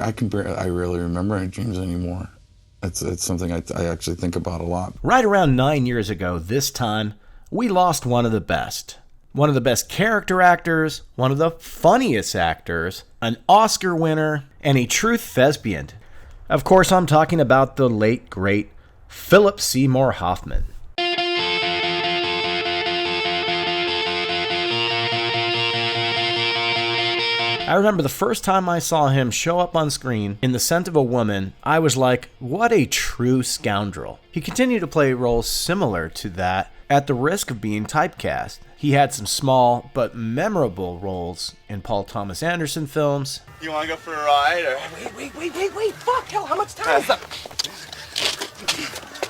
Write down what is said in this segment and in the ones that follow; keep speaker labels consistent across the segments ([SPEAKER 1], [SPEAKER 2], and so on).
[SPEAKER 1] I rarely remember any dreams anymore. It's something I actually think about a lot.
[SPEAKER 2] Right around 9 years ago this time, we lost one of the best. One of the best character actors, one of the funniest actors, an Oscar winner, and a true thespian. Of course, I'm talking about the late, great Philip Seymour Hoffman. I remember the first time I saw him show up on screen in The Scent of a Woman, I was like, what a true scoundrel. He continued to play roles similar to that at the risk of being typecast. He had some small but memorable roles in Paul Thomas Anderson films.
[SPEAKER 3] You want to go for a ride? Or...
[SPEAKER 4] Wait, fuck, hell, how much time is that?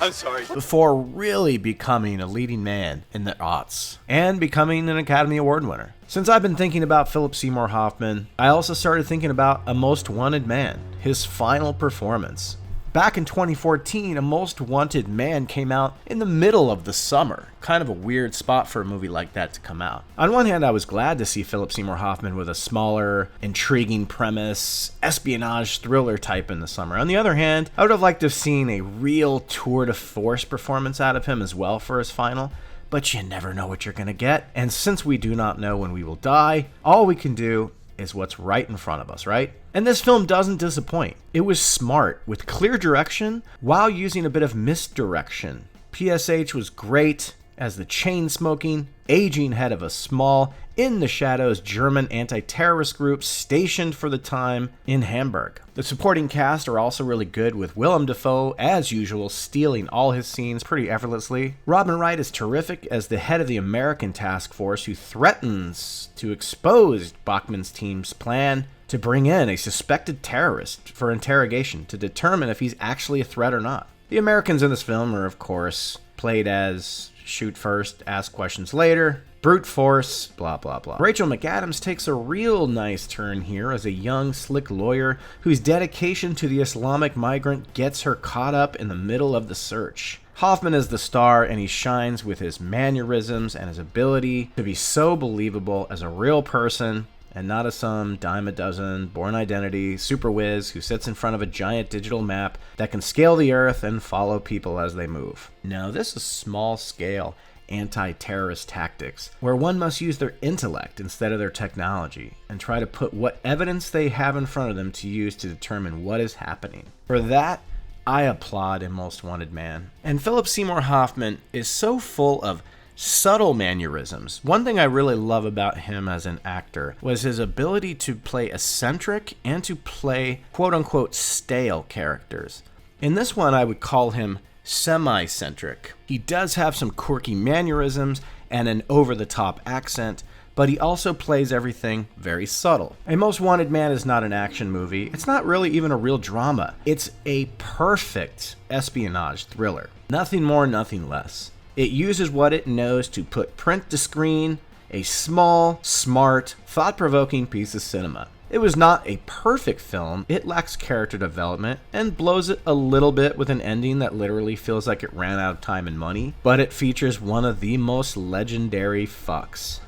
[SPEAKER 3] I'm sorry.
[SPEAKER 2] Before really becoming a leading man in the aughts and becoming an Academy Award winner. Since I've been thinking about Philip Seymour Hoffman, I also started thinking about A Most Wanted Man, his final performance. Back in 2014, A Most Wanted Man came out in the middle of the summer. Kind of a weird spot for a movie like that to come out. On one hand, I was glad to see Philip Seymour Hoffman with a smaller, intriguing premise, espionage thriller type in the summer. On the other hand, I would have liked to have seen a real tour de force performance out of him as well for his final. But you never know what you're going to get. And since we do not know when we will die, all we can do is what's right in front of us, right? And this film doesn't disappoint. It was smart, with clear direction, while using a bit of misdirection. PSH was great as the chain-smoking, aging head of a small, in-the-shadows German anti-terrorist group stationed for the time in Hamburg. The supporting cast are also really good, with Willem Dafoe, as usual, stealing all his scenes pretty effortlessly. Robin Wright is terrific as the head of the American task force who threatens to expose Bachmann's team's plan to bring in a suspected terrorist for interrogation to determine if he's actually a threat or not. The Americans in this film are, of course, played as shoot first, ask questions later, brute force, blah blah blah. Rachel McAdams takes a real nice turn here as a young, slick lawyer whose dedication to the Islamic migrant gets her caught up in the middle of the search. Hoffman is the star, and he shines with his mannerisms and his ability to be so believable as a real person and not as some dime a dozen Born Identity super whiz who sits in front of a giant digital map that can scale the earth and follow people as they move. No, this is small scale anti-terrorist tactics, where one must use their intellect instead of their technology and try to put what evidence they have in front of them to use to determine what is happening. For that, I applaud A Most Wanted Man. And Philip Seymour Hoffman is so full of subtle mannerisms. One thing I really love about him as an actor was his ability to play eccentric and to play quote-unquote stale characters. In this one, I would call him semi-centric. He does have some quirky mannerisms and an over-the-top accent, but he also plays everything very subtle. A Most Wanted Man is not an action movie. It's not really even a real drama. It's a perfect espionage thriller. Nothing more, nothing less. It uses what it knows to put print to screen, a small, smart, thought-provoking piece of cinema. It was not a perfect film, it lacks character development, and blows it a little bit with an ending that literally feels like it ran out of time and money, but it features one of the most legendary fucks.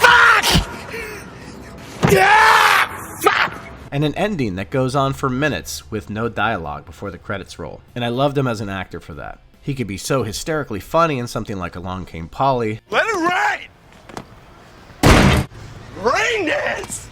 [SPEAKER 2] Fuck! Yeah! Fuck! And an ending that goes on for minutes with no dialogue before the credits roll. And I loved him as an actor for that. He could be so hysterically funny in something like Along Came Polly.
[SPEAKER 3] Let it rain! Rain dance!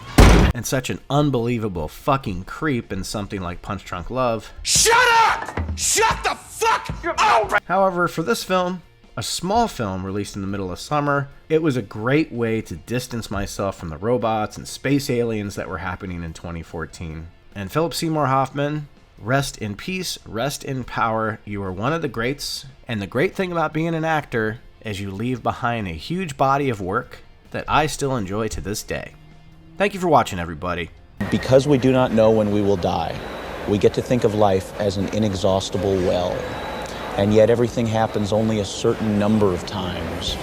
[SPEAKER 2] And such an unbelievable fucking creep in something like Punch Drunk Love.
[SPEAKER 3] Shut up! Shut the fuck up!
[SPEAKER 2] However, for this film, a small film released in the middle of summer, it was a great way to distance myself from the robots and space aliens that were happening in 2014. And Philip Seymour Hoffman, rest in peace, rest in power. You are one of the greats. And the great thing about being an actor is you leave behind a huge body of work that I still enjoy to this day. Thank you for watching, everybody.
[SPEAKER 5] Because we do not know when we will die, we get to think of life as an inexhaustible well. And yet everything happens only a certain number of times.